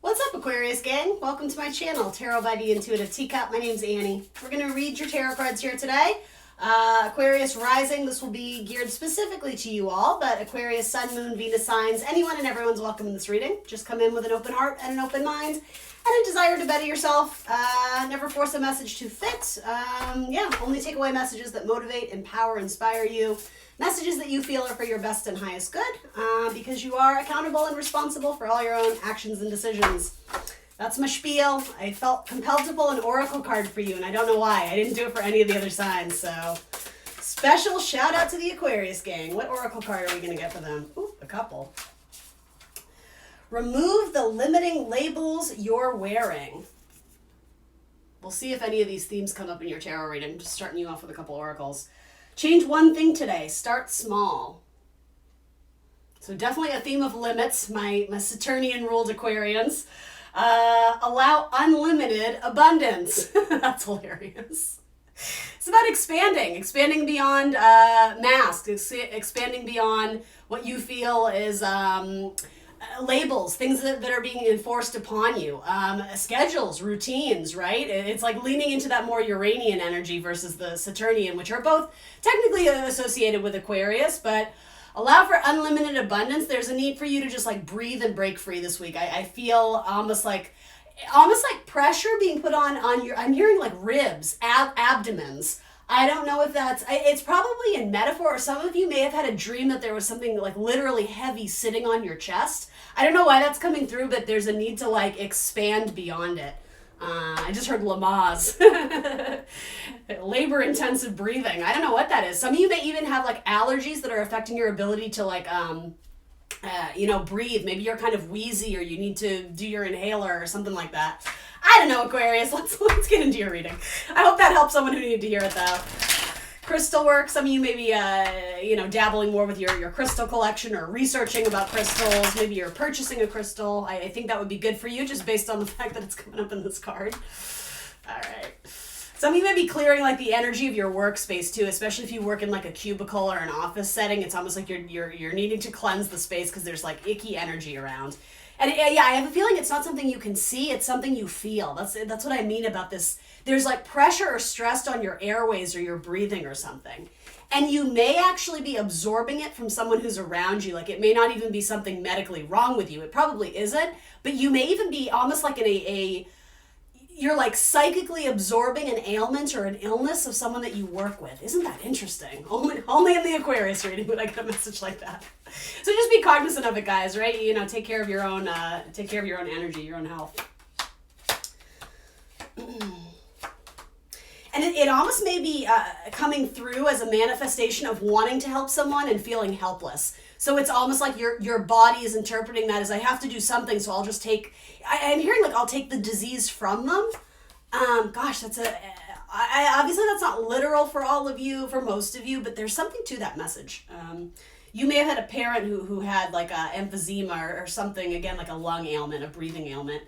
What's up, Aquarius gang? Welcome to my channel, Tarot by the Intuitive Teacup. My name's Annie. We're going to read your tarot cards here today. Aquarius Rising, this will be geared specifically to you all, but Aquarius, Sun, Moon, Venus signs, anyone and everyone's welcome in this reading. Just come in with an open heart and an open mind and a desire to better yourself. Never force a message to fit. Only take away messages that motivate, empower, inspire you. Messages that you feel are for your best and highest good, because you are accountable and responsible for all your own actions and decisions. That's my spiel. I felt compelled to pull an oracle card for you, and I don't know why. I didn't do it for any of the other signs, so special shout out to the Aquarius gang. What oracle card are we going to get for them? Ooh, a couple. Remove the limiting labels you're wearing. We'll see if any of these themes come up in your tarot reading. Just starting you off with a couple oracles. Change one thing today. Start small. So definitely a theme of limits, my Saturnian ruled Aquarians. Allow unlimited abundance. That's hilarious. It's about expanding beyond masks, expanding beyond what you feel is labels, things that are being enforced upon you, schedules, routines, right? It's like leaning into that more Uranian energy versus the Saturnian, which are both technically associated with Aquarius, but allow for unlimited abundance. There's a need for you to just like breathe and break free this week. I feel almost like pressure being put on your, I'm hearing like ribs, abdomens. I don't know if it's probably in metaphor, or some of you may have had a dream that there was something like literally heavy sitting on your chest. I don't know why that's coming through, but there's a need to like expand beyond it. I just heard Lamaze. Labor intensive breathing. I don't know what that is. Some of you may even have like allergies that are affecting your ability to like, breathe. Maybe you're kind of wheezy, or you need to do your inhaler or something like that. I don't know, Aquarius. Let's get into your reading. I hope that helps someone who needed to hear it, though. Crystal work. Some of you may be, dabbling more with your crystal collection or researching about crystals. Maybe you're purchasing a crystal. I think that would be good for you, just based on the fact that it's coming up in this card. All right. Some of you may be clearing like the energy of your workspace too, especially if you work in like a cubicle or an office setting. It's almost like you're needing to cleanse the space because there's like icky energy around. And I have a feeling it's not something you can see, it's something you feel. That's what I mean about this. There's like pressure or stress on your airways or your breathing or something. And you may actually be absorbing it from someone who's around you. Like it may not even be something medically wrong with you. It probably isn't. But you may even be almost like you're like psychically absorbing an ailment or an illness of someone that you work with. Isn't that interesting? Only in the Aquarius reading would I get a message like that. So just be cognizant of it, guys, right? Take care of your own energy, your own health. And it almost may be coming through as a manifestation of wanting to help someone and feeling helpless. So it's almost like your body is interpreting that as I have to do something, so I'll just take, I'm hearing like I'll take the disease from them. Obviously that's not literal for all of you, for most of you, but there's something to that message. You may have had a parent who had like emphysema or something, again, like a lung ailment, a breathing ailment.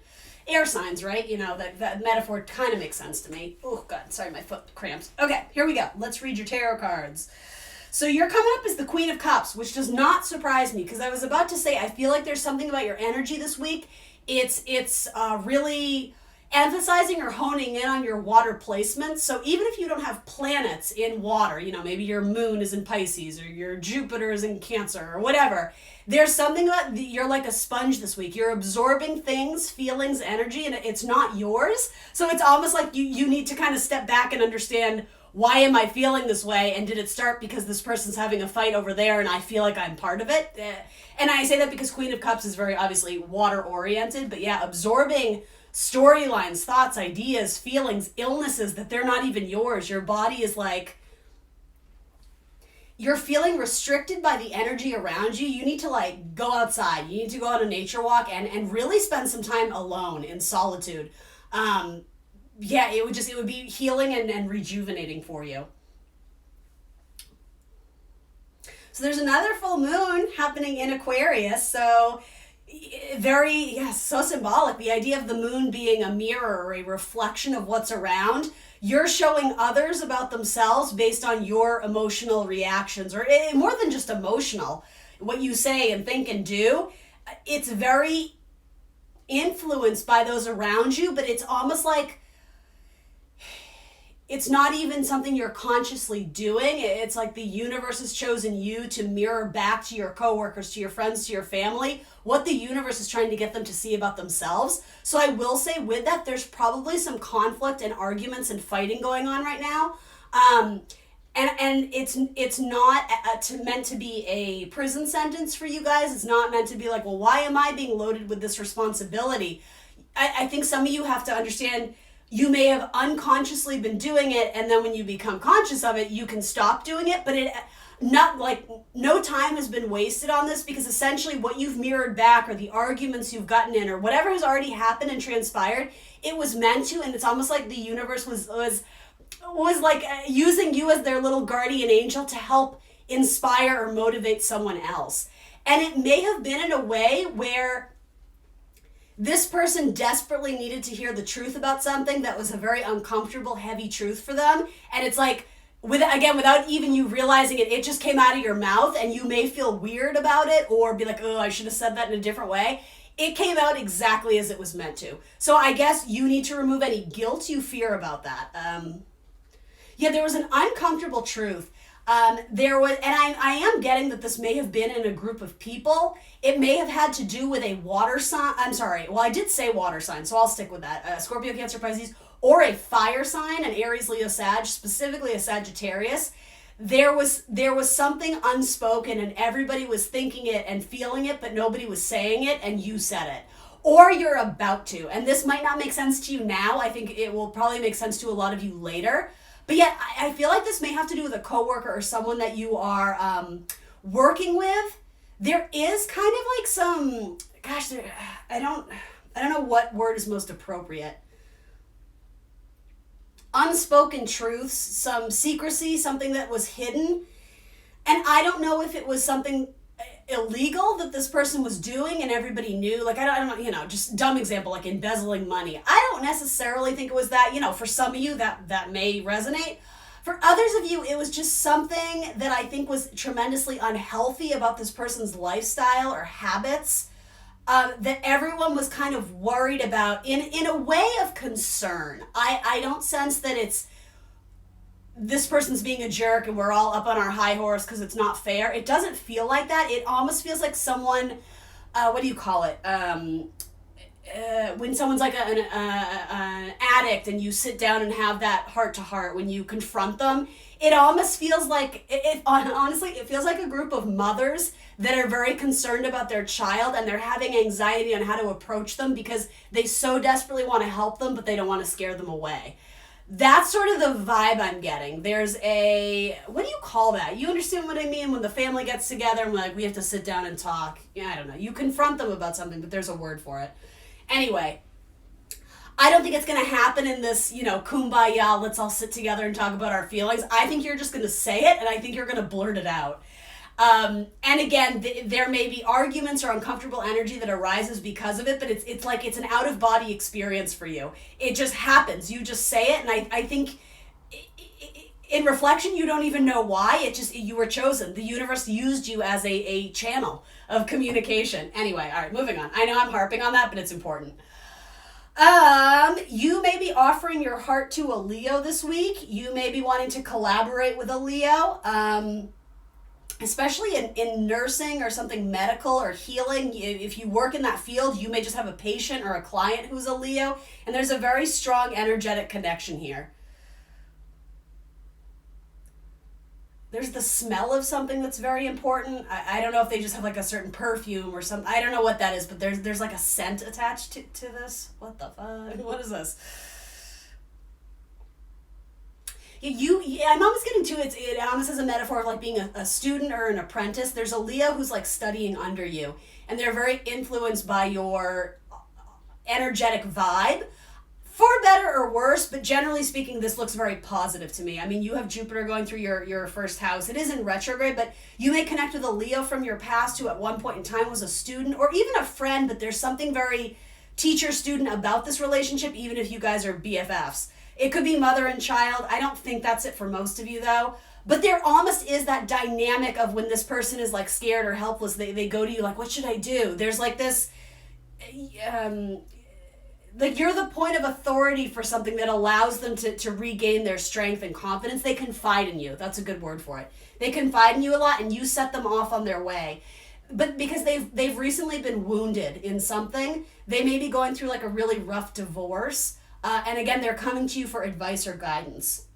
Air signs, right? That metaphor kind of makes sense to me. Oh, God, sorry, my foot cramps. Okay, here we go. Let's read your tarot cards. So you're coming up as the Queen of Cups, which does not surprise me, because I was about to say, I feel like there's something about your energy this week. It's really emphasizing or honing in on your water placement. So even if you don't have planets in water, maybe your moon is in Pisces or your Jupiter is in Cancer or whatever, there's something about you're like a sponge this week. You're absorbing things, feelings, energy, and it's not yours. So it's almost like you need to kind of step back and understand, why am I feeling this way? And did it start because this person's having a fight over there and I feel like I'm part of it? And I say that because Queen of Cups is very obviously water oriented, but yeah, absorbing storylines, thoughts, ideas, feelings, illnesses that they're not even yours. Your body is like, you're feeling restricted by the energy around you. You need to like go outside. You need to go on a nature walk and really spend some time alone in solitude. It would be healing and rejuvenating for you. So there's another full moon happening in Aquarius. So so symbolic. The idea of the moon being a mirror or a reflection of what's around. You're showing others about themselves based on your emotional reactions, or more than just emotional, what you say and think and do. It's very influenced by those around you, but it's almost like it's not even something you're consciously doing. It's like the universe has chosen you to mirror back to your coworkers, to your friends, to your family, what the universe is trying to get them to see about themselves. So I will say with that, there's probably some conflict and arguments and fighting going on right now. And it's not meant to be a prison sentence for you guys. It's not meant to be like, well, why am I being loaded with this responsibility? I think some of you have to understand you may have unconsciously been doing it, and then when you become conscious of it, you can stop doing it, but no time has been wasted on this, because essentially what you've mirrored back, or the arguments you've gotten in, or whatever has already happened and transpired, it was meant to, and it's almost like the universe was like using you as their little guardian angel to help inspire or motivate someone else. And it may have been in a way where this person desperately needed to hear the truth about something that was a very uncomfortable, heavy truth for them. And it's like, without even you realizing it, it just came out of your mouth, and you may feel weird about it or be like, oh, I should have said that in a different way. It came out exactly as it was meant to. So I guess you need to remove any guilt you fear about that. There was an uncomfortable truth. There was, and I am getting that this may have been in a group of people. It may have had to do with a water sign. I'm sorry. Well, I did say water sign, so I'll stick with that. Scorpio, Cancer, Pisces, or a fire sign, an Aries, Leo, Sag, specifically a Sagittarius. There was something unspoken, and everybody was thinking it and feeling it, but nobody was saying it, and you said it. Or you're about to. And this might not make sense to you now. I think it will probably make sense to a lot of you later. But yet, I feel like this may have to do with a coworker or someone that you are working with. There is kind of like some, I don't know what word is most appropriate. Unspoken truths, some secrecy, something that was hidden. And I don't know if it was something illegal that this person was doing and everybody knew. Like, I don't know, just dumb example, like embezzling money. I don't necessarily think it was that. For some of you that may resonate. For others of you, it was just something that I think was tremendously unhealthy about this person's lifestyle or habits, that everyone was kind of worried about in a way of concern. I don't sense that it's this person's being a jerk and we're all up on our high horse because it's not fair. It doesn't feel like that. It almost feels like someone, what do you call it? When someone's like an addict and you sit down and have that heart to heart, when you confront them, it almost feels like, honestly, it feels like a group of mothers that are very concerned about their child, and they're having anxiety on how to approach them because they so desperately want to help them, but they don't want to scare them away. That's sort of the vibe I'm getting. There's what do you call that? You understand what I mean? When the family gets together and we have to sit down and talk. I don't know. You confront them about something, but there's a word for it. Anyway, I don't think it's going to happen in this, kumbaya, let's all sit together and talk about our feelings. I think you're just going to say it, and I think you're going to blurt it out. And again, there may be arguments or uncomfortable energy that arises because of it, but it's like it's an out-of-body experience for you. It just happens. You just say it, and I think in reflection, you don't even know why. You were chosen. The universe used you as a channel of communication. Anyway, all right, moving on. I know I'm harping on that, but it's important. You may be offering your heart to a Leo this week. You may be wanting to collaborate with a Leo. Especially in nursing or something medical or healing. If you work in that field, you may just have a patient or a client who's a Leo, and there's a very strong energetic connection here. There's the smell of something that's very important. I don't know if they just have like a certain perfume or something. I don't know what that is, but there's like a scent attached to this. What the fuck? What is this? I'm almost getting to it almost as a metaphor of like being a student or an apprentice. There's a Leo who's like studying under you, and they're very influenced by your energetic vibe, for better or worse, but generally speaking, this looks very positive to me. I mean, you have Jupiter going through your first house. It is in retrograde, but you may connect with a Leo from your past who at one point in time was a student or even a friend, but there's something very teacher-student about this relationship, even if you guys are BFFs. It could be mother and child. I don't think that's it for most of you, though. But there almost is that dynamic of when this person is like scared or helpless, they go to you like, what should I do? There's like this, like you're the point of authority for something that allows them to regain their strength and confidence. They confide in you. That's a good word for it. They confide in you a lot, and you set them off on their way. But because they've recently been wounded in something, they may be going through like a really rough divorce. And again, they're coming to you for advice or guidance.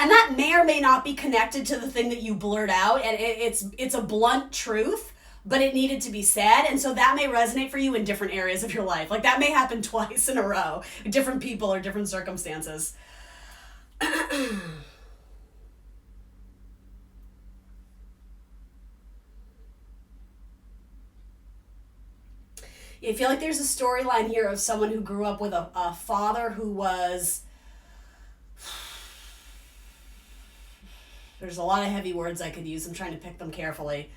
And that may or may not be connected to the thing that you blurt out, and it's a blunt truth, but it needed to be said, and so that may resonate for you in different areas of your life. Like that may happen twice in a row, different people or different circumstances. I feel like there's a storyline here of someone who grew up with a father who was... There's a lot of heavy words I could use. I'm trying to pick them carefully.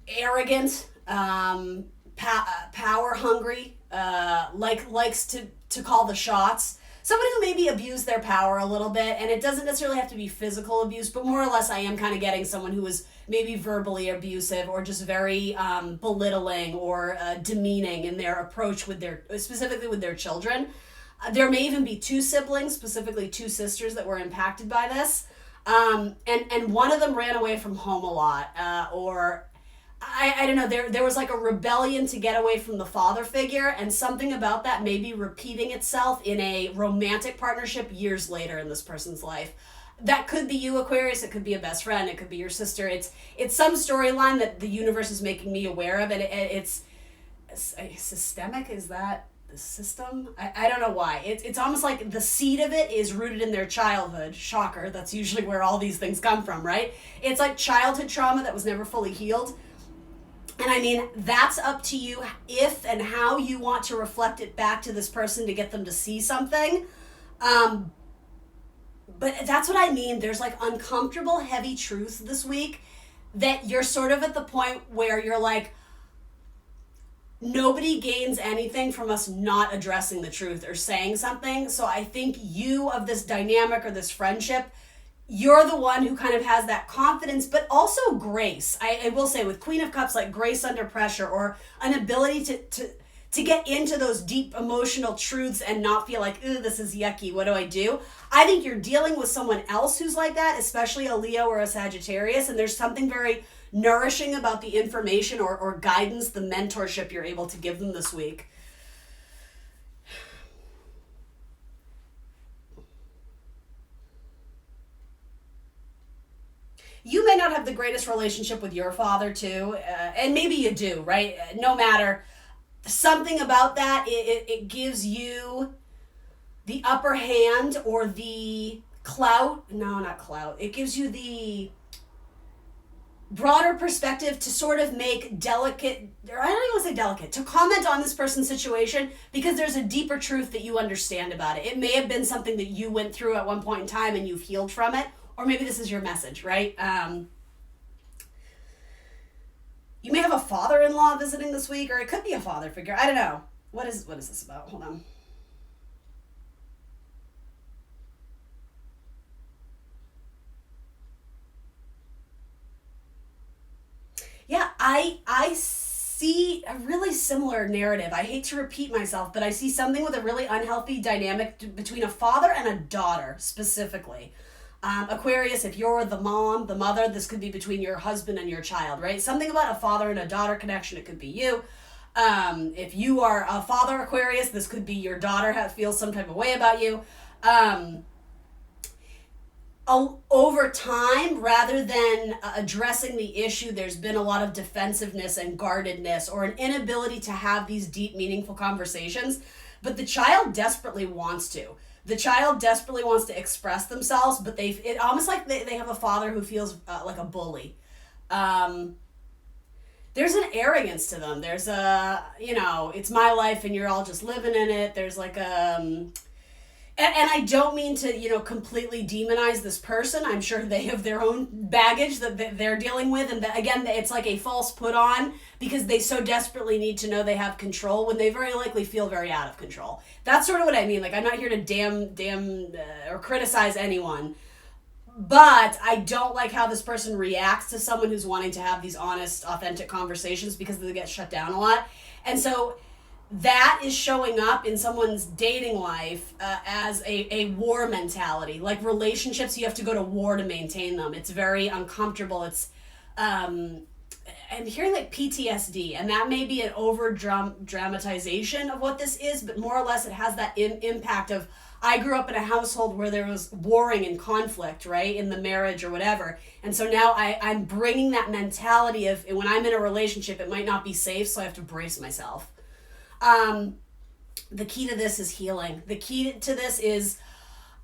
Arrogant, power hungry, likes to call the shots. Somebody who maybe abused their power a little bit, and it doesn't necessarily have to be physical abuse, but more or less I am kind of getting someone who was maybe verbally abusive or just very belittling or demeaning in their approach with specifically with their children. There may even be two siblings, specifically two sisters that were impacted by this. And one of them ran away from home a lot, or I don't know, there was like a rebellion to get away from the father figure, and something about that may be repeating itself in a romantic partnership years later in this person's life. That could be you, Aquarius. It could be a best friend. It could be your sister. It's some storyline that the universe is making me aware of, and it's systemic. Is that the system? I don't know why. It's almost like the seed of it is rooted in their childhood. Shocker. That's usually where all these things come from, right? It's like childhood trauma that was never fully healed. And I mean, that's up to you if and how you want to reflect it back to this person to get them to see something. But that's what I mean. There's like uncomfortable, heavy truths this week that you're sort of at the point where you're like, nobody gains anything from us not addressing the truth or saying something. So I think you of this dynamic or this friendship, you're the one who kind of has that confidence, but also grace. I will say with Queen of Cups, like grace under pressure, or an ability to get into those deep emotional truths and not feel like, ooh, this is yucky, what do I do? I think you're dealing with someone else who's like that, especially a Leo or a Sagittarius, and there's something very nourishing about the information or guidance, the mentorship you're able to give them this week. You may not have the greatest relationship with your father too, and maybe you do, right? No matter, something about that, it gives you the upper hand or the clout. No, not clout. It gives you the broader perspective to sort of make delicate, or I don't even want to say delicate, to comment on this person's situation because there's a deeper truth that you understand about it. It may have been something that you went through at one point in time and you've healed from it, or maybe this is your message, right? You may have a father-in-law visiting this week, or it could be a father figure. I don't know. What is this about? Hold on. Yeah, I see a really similar narrative. I hate to repeat myself, but I see something with a really unhealthy dynamic between a father and a daughter, specifically. Aquarius, if you're the mom, the mother, this could be between your husband and your child, right? Something about a father and a daughter connection, it could be you. If you are a father, Aquarius, this could be your daughter feels some type of way about you. Over time, rather than addressing the issue, there's been a lot of defensiveness and guardedness or an inability to have these deep, meaningful conversations. But the child desperately wants to. The child desperately wants to express themselves, but it almost like they have a father who feels like a bully. There's an arrogance to them. There's it's my life and you're all just living in it. There's like and I don't mean to, completely demonize this person. I'm sure they have their own baggage that they're dealing with. And again, it's like a false put on because they so desperately need to know they have control when they very likely feel very out of control. That's sort of what I mean. Like, I'm not here to damn or criticize anyone. But I don't like how this person reacts to someone who's wanting to have these honest, authentic conversations because they get shut down a lot. And so that is showing up in someone's dating life as a war mentality. Like relationships, you have to go to war to maintain them. It's very uncomfortable. It's, I'm hearing like PTSD, and that may be an over dramatization of what this is, but more or less it has that impact of, I grew up in a household where there was warring and conflict, right, in the marriage or whatever. And so now I'm bringing that mentality of when I'm in a relationship, it might not be safe, so I have to brace myself. The key to this is healing. The key to this is,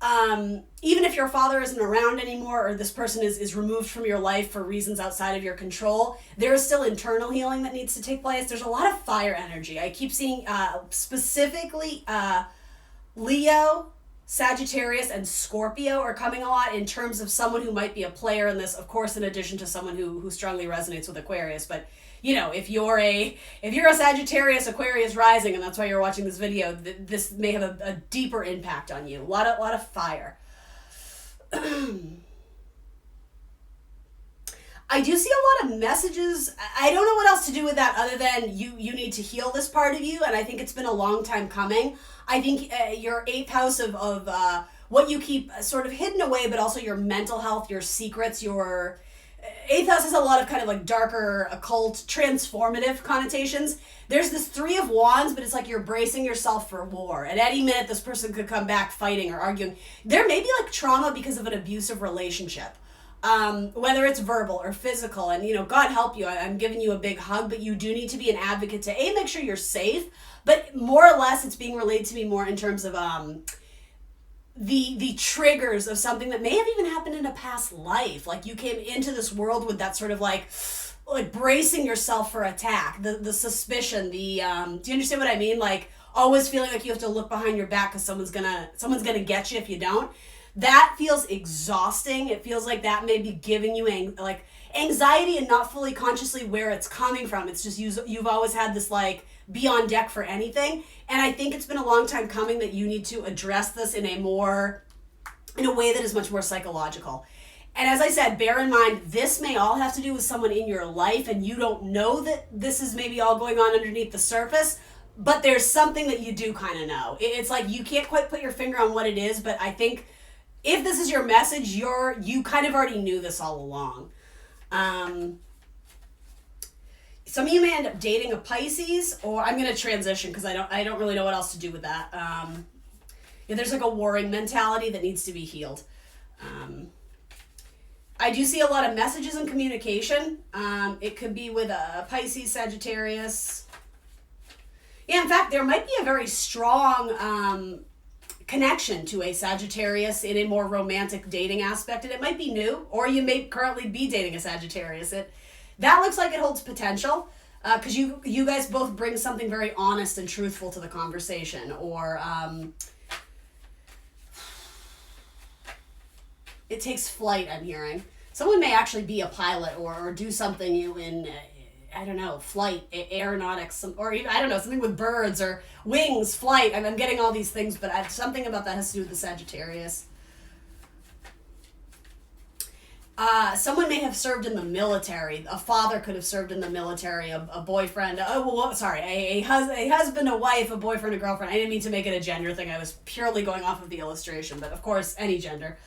even if your father isn't around anymore or this person is removed from your life for reasons outside of your control, there is still internal healing that needs to take place. There's a lot of fire energy. I keep seeing specifically Leo, Sagittarius, and Scorpio are coming a lot in terms of someone who might be a player in this, of course, in addition to someone who strongly resonates with Aquarius. But you know, if you're a Sagittarius, Aquarius rising, and that's why you're watching this video, this may have a deeper impact on you. A lot of fire. I do see a lot of messages. I don't know what else to do with that other than you need to heal this part of you, and I think it's been a long time coming. I think your 8th house of what you keep sort of hidden away, but also your mental health, your secrets, your 8th house has a lot of kind of like darker, occult, transformative connotations. There's this 3 of Wands, but it's like you're bracing yourself for war. At any minute, this person could come back fighting or arguing. There may be like trauma because of an abusive relationship, whether it's verbal or physical. And, you know, God help you. I'm giving you a big hug, but you do need to be an advocate to make sure you're safe. But more or less, it's being relayed to me more in terms of the triggers of something that may have even happened in a past life. Like you came into this world with that sort of like bracing yourself for attack, the suspicion, do you understand what I mean? Like always feeling like you have to look behind your back because someone's gonna get you if you don't. That feels exhausting. It feels like that may be giving you anxiety and not fully consciously where it's coming from. It's just you've always had this like be on deck for anything. And I think it's been a long time coming that you need to address this in a way that is much more psychological. And as I said, bear in mind, this may all have to do with someone in your life and you don't know that this is maybe all going on underneath the surface, but there's something that you do kind of know. It's like you can't quite put your finger on what it is, but I think if this is your message, you kind of already knew this all along. Some of you may end up dating a Pisces, or I'm going to transition because I don't really know what else to do with that. There's like a warring mentality that needs to be healed. I do see a lot of messages and communication. It could be with a Pisces, Sagittarius. Yeah, in fact, there might be a very strong connection to a Sagittarius in a more romantic dating aspect, and it might be new, or you may currently be dating a Sagittarius. That looks like it holds potential because you guys both bring something very honest and truthful to the conversation, or it takes flight, I'm hearing. Someone may actually be a pilot or do something in, I don't know, flight, aeronautics, or even, I don't know, something with birds or wings, flight. I'm getting all these things, but something about that has to do with the Sagittarius. Someone may have served in the military. A father could have served in the military. A boyfriend. A husband, a wife, a boyfriend, a girlfriend. I didn't mean to make it a gender thing. I was purely going off of the illustration, but of course, any gender.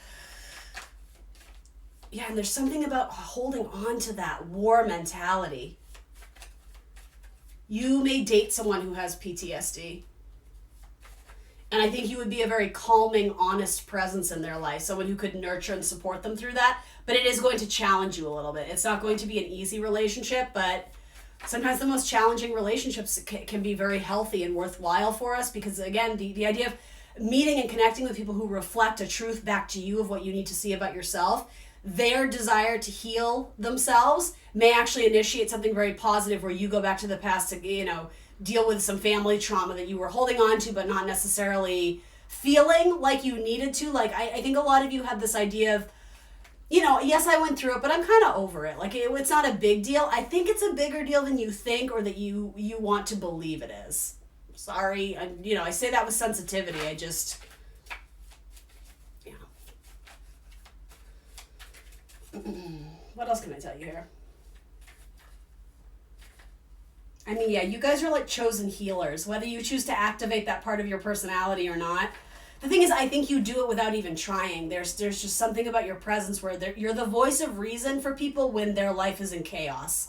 Yeah, and there's something about holding on to that war mentality. You may date someone who has PTSD. And I think you would be a very calming, honest presence in their life, someone who could nurture and support them through that. But it is going to challenge you a little bit. It's not going to be an easy relationship, but sometimes the most challenging relationships can be very healthy and worthwhile for us because, again, the idea of meeting and connecting with people who reflect a truth back to you of what you need to see about yourself, their desire to heal themselves may actually initiate something very positive where you go back to the past to, deal with some family trauma that you were holding on to but not necessarily feeling like you needed to. Like, I think a lot of you had this idea of, yes, I went through it, but I'm kind of over it. Like, it's not a big deal. I think it's a bigger deal than you think or that you want to believe it is. Sorry, I say that with sensitivity. What else can I tell you here? I mean, yeah, you guys are like chosen healers, whether you choose to activate that part of your personality or not. The thing is, I think you do it without even trying. There's just something about your presence where you're the voice of reason for people when their life is in chaos.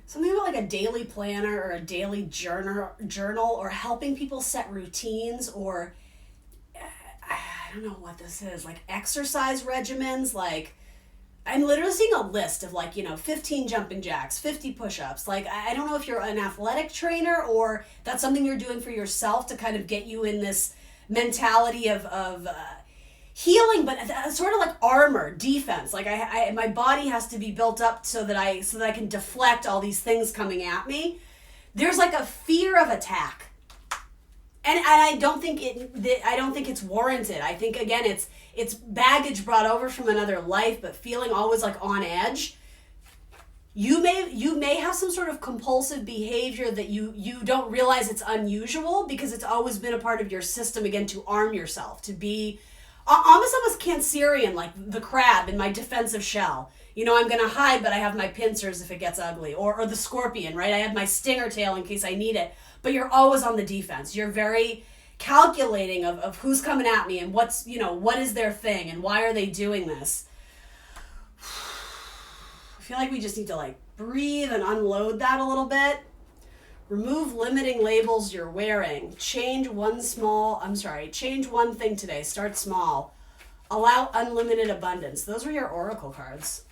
Something about like a daily planner or a daily journal or helping people set routines, or I don't know what this is, like exercise regimens. Like, I'm literally seeing a list of like, 15 jumping jacks, 50 push-ups. Like, I don't know if you're an athletic trainer or that's something you're doing for yourself to kind of get you in this mentality of healing, but sort of like armor, defense. Like my body has to be built up so that I can deflect all these things coming at me. There's like a fear of attack. And I don't think it's warranted. I think, again, it's baggage brought over from another life, but feeling always like on edge. You may have some sort of compulsive behavior that you don't realize it's unusual because it's always been a part of your system, again, to arm yourself, to be almost Cancerian, like the crab in my defensive shell. I'm going to hide, but I have my pincers if it gets ugly. Or the scorpion, right? I have my stinger tail in case I need it. But you're always on the defense. You're very calculating of who's coming at me and what is their thing and why are they doing this. I feel like we just need to like breathe and unload that a little bit. Remove limiting labels you're wearing. Change one thing today. Start small. Allow unlimited abundance. Those were your oracle cards.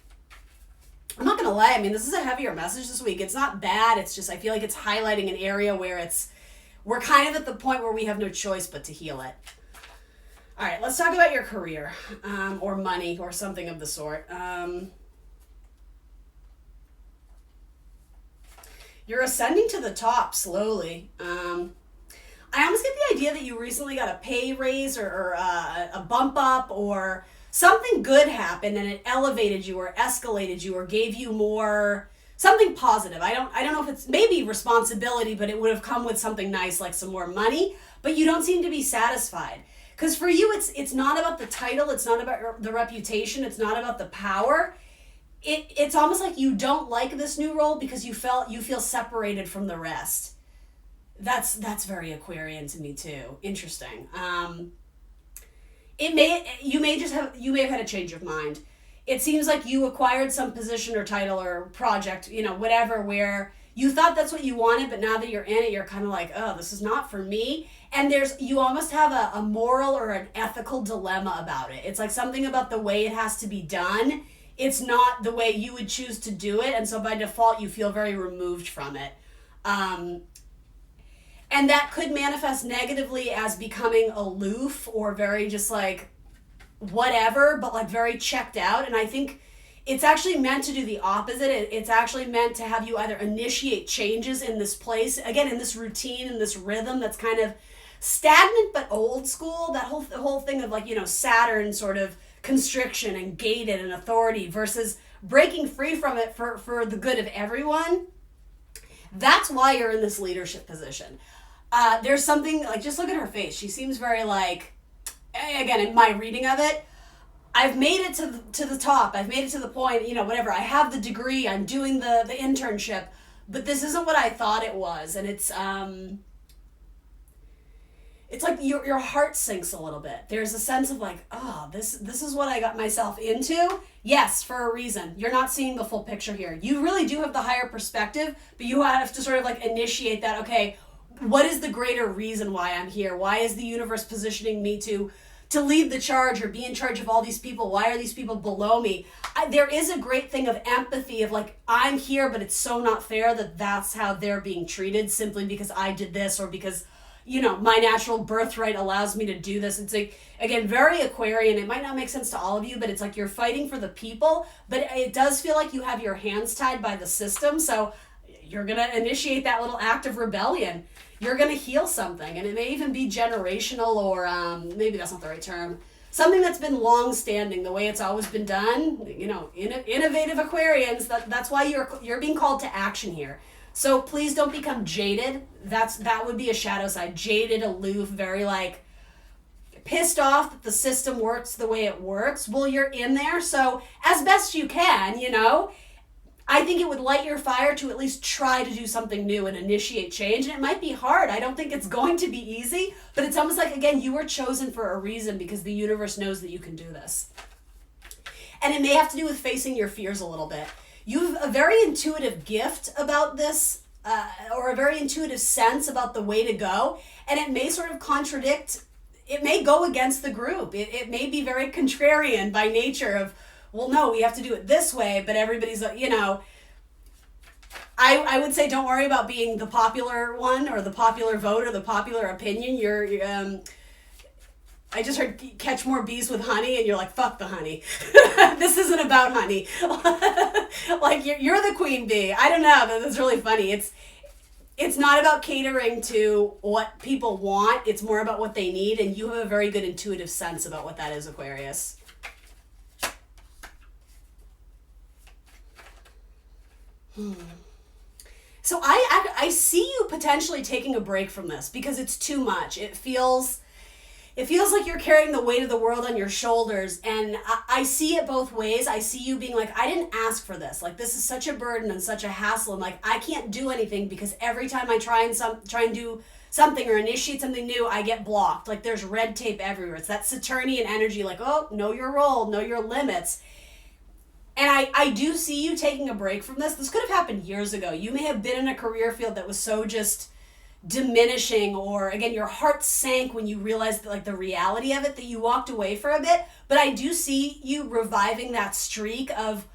I'm not going to lie. I mean, this is a heavier message this week. It's not bad. It's just I feel like it's highlighting an area where we're kind of at the point where we have no choice but to heal it. All right, let's talk about your career or money or something of the sort. You're ascending to the top slowly. I almost get the idea that you recently got a pay raise or a bump up, or something good happened and it elevated you or escalated you or gave you more, something positive. I don't know if it's maybe responsibility, but it would have come with something nice like some more money, but you don't seem to be satisfied. Because for you, it's not about the title, it's not about the reputation, it's not about the power. It's almost like you don't like this new role because you feel separated from the rest. That's very Aquarian to me too. Interesting. You may have had a change of mind. It seems like you acquired some position or title or project, whatever, where you thought that's what you wanted, but now that you're in it, you're kind of like, oh, this is not for me. And you almost have a moral or an ethical dilemma about it. It's like something about the way it has to be done. It's not the way you would choose to do it. And so by default, you feel very removed from it. And that could manifest negatively as becoming aloof or very just like whatever, but like very checked out. And I think it's actually meant to do the opposite. It's actually meant to have you either initiate changes in this place, again, in this routine, in this rhythm that's kind of stagnant but old school. That whole thing of like, Saturn sort of constriction and gated and authority versus breaking free from it for the good of everyone. That's why you're in this leadership position. There's something like, just look at her face. She seems very like, again, in my reading of it, I've made it to the top. I've made it to the point, whatever. I have the degree. I'm doing the internship, but this isn't what I thought it was. And it's like your heart sinks a little bit. There's a sense of like, oh, this is what I got myself into. Yes, for a reason. You're not seeing the full picture here. You really do have the higher perspective, but you have to sort of like initiate that. Okay, what is the greater reason why I'm here? Why is the universe positioning me to lead the charge or be in charge of all these people? Why are these people below me? There is a great thing of empathy of like, I'm here, but it's so not fair that that's how they're being treated simply because I did this or because my natural birthright allows me to do this. It's like, again, very Aquarian. It might not make sense to all of you, but it's like you're fighting for the people, but it does feel like you have your hands tied by the system. So you're going to initiate that little act of rebellion. You're going to heal something, and it may even be generational or maybe that's not the right term. Something that's been long-standing, the way it's always been done. Innovative Aquarians, that's why you're being called to action here. So please don't become jaded. That would be a shadow side. Jaded, aloof, very like pissed off that the system works the way it works. Well, you're in there, so as best you can, you know, I think it would light your fire to at least try to do something new and initiate change. And it might be hard. I don't think it's going to be easy, but it's almost like, again, you were chosen for a reason because the universe knows that you can do this. And it may have to do with facing your fears a little bit. You have a very intuitive gift about this, or a very intuitive sense about the way to go. And it may sort of contradict, it may go against the group. It may be very contrarian by nature of, well, no, we have to do it this way, but everybody's, you know, I would say don't worry about being the popular one or the popular vote or the popular opinion. I just heard catch more bees with honey, and you're like, fuck the honey. This isn't about honey. Like, you're the queen bee. I don't know, but that's really funny. It's not about catering to what people want. It's more about what they need, and you have a very good intuitive sense about what that is, Aquarius. So I see you potentially taking a break from this because it's too much. It feels like you're carrying the weight of the world on your shoulders, and I see it both ways. I see you being like, I didn't ask for this. Like, this is such a burden and such a hassle, and like, I can't do anything because every time I try and do something or initiate something new, I get blocked. Like, there's red tape everywhere. It's that Saturnian energy, like, oh, know your role, know your limits. And I do see you taking a break from this. This could have happened years ago. You may have been in a career field that was so just diminishing, or again, your heart sank when you realized that, like, the reality of it, that you walked away for a bit. But I do see you reviving that streak of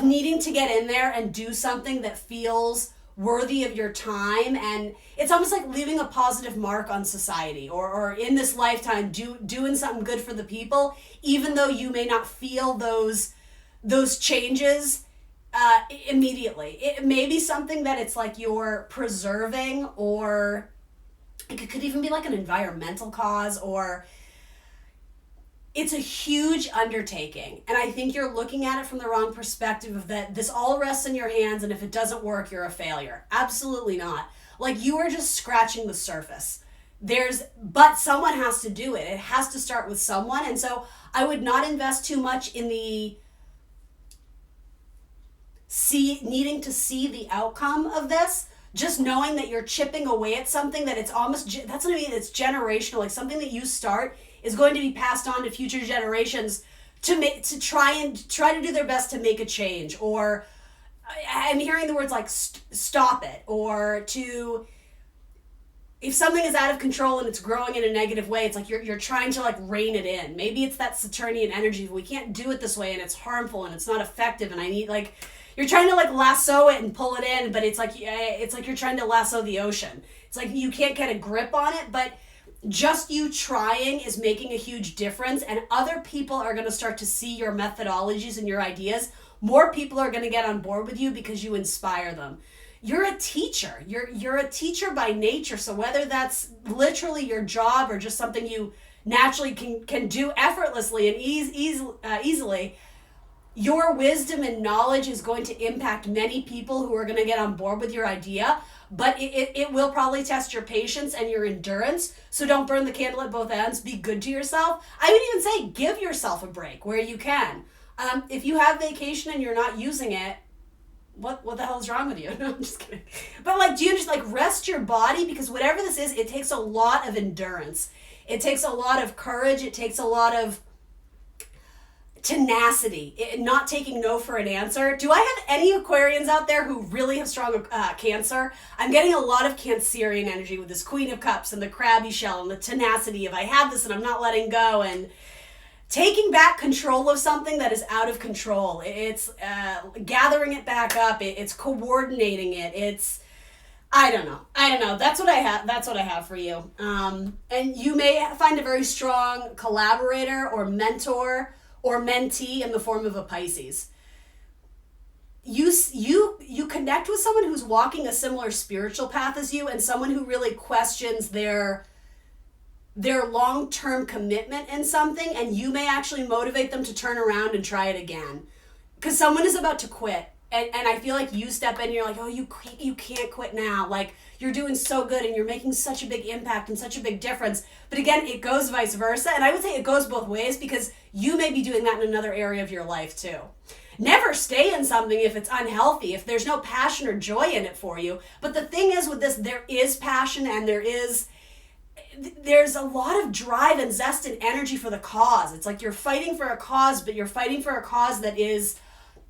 needing to get in there and do something that feels worthy of your time. And it's almost like leaving a positive mark on society, or in this lifetime, doing something good for the people, even though you may not feel those changes immediately. It may be something that it's like you're preserving, or it could even be like an environmental cause, or it's a huge undertaking. And I think you're looking at it from the wrong perspective of that this all rests in your hands, and if it doesn't work, you're a failure. Absolutely not. Like, you are just scratching the surface. But someone has to do it. It has to start with someone. And so I would not invest too much in the needing to see the outcome of this. Just knowing that you're chipping away at something that it's almost, that's what I mean, it's generational. Like, something that you start is going to be passed on to future generations to try to do their best to make a change. Or I'm hearing the words like stop it, or if something is out of control and it's growing in a negative way, it's like you're trying to, like, rein it in. Maybe it's that Saturnian energy. We can't do it this way, and it's harmful and it's not effective, and I need, like, you're trying to, like, lasso it and pull it in, but it's like you're trying to lasso the ocean. It's like you can't get a grip on it, but just you trying is making a huge difference, and other people are going to start to see your methodologies and your ideas. More people are going to get on board with you because you inspire them. You're a teacher. You're a teacher by nature, so whether that's literally your job or just something you naturally can do effortlessly and easily, your wisdom and knowledge is going to impact many people who are going to get on board with your idea, but it will probably test your patience and your endurance. So don't burn the candle at both ends. Be good to yourself. I would even say give yourself a break where you can. If you have vacation and you're not using it, what the hell is wrong with you? No, I'm just kidding. But, like, do you just, like, rest your body? Because whatever this is, it takes a lot of endurance. It takes a lot of courage. It takes a lot of tenacity, not taking no for an answer. Do I have any Aquarians out there who really have strong Cancer? I'm getting a lot of Cancerian energy with this Queen of Cups and the crabby shell and the tenacity of I have this and I'm not letting go, and taking back control of something that is out of control. It's gathering it back up. It's coordinating it. It's I don't know. That's what I have for you. And you may find a very strong collaborator or mentor or mentee in the form of a Pisces. You connect with someone who's walking a similar spiritual path as you, and someone who really questions their long-term commitment in something, and you may actually motivate them to turn around and try it again. Because someone is about to quit. And I feel like you step in and you're like, oh, you can't quit now. Like, you're doing so good and you're making such a big impact and such a big difference. But again, it goes vice versa. And I would say it goes both ways, because you may be doing that in another area of your life too. Never stay in something if it's unhealthy, if there's no passion or joy in it for you. But the thing is with this, there is passion, and there's a lot of drive and zest and energy for the cause. It's like you're fighting for a cause, but you're fighting for a cause that is,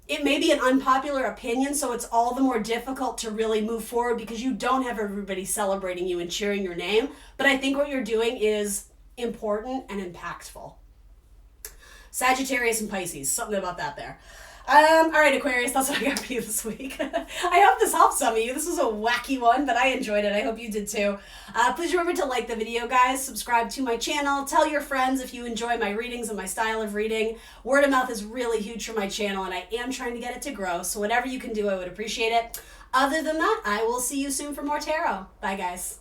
it may be an unpopular opinion, so it's all the more difficult to really move forward because you don't have everybody celebrating you and cheering your name. But I think what you're doing is important and impactful. Sagittarius and Pisces, something about that there. All right, Aquarius, that's what I got for you this week. I hope this helped some of you. This was a wacky one, but I enjoyed it. I hope you did too. Please remember to like the video, guys. Subscribe to my channel. Tell your friends if you enjoy my readings and my style of reading. Word of mouth is really huge for my channel, and I am trying to get it to grow. So whatever you can do, I would appreciate it. Other than that, I will see you soon for more tarot. Bye, guys.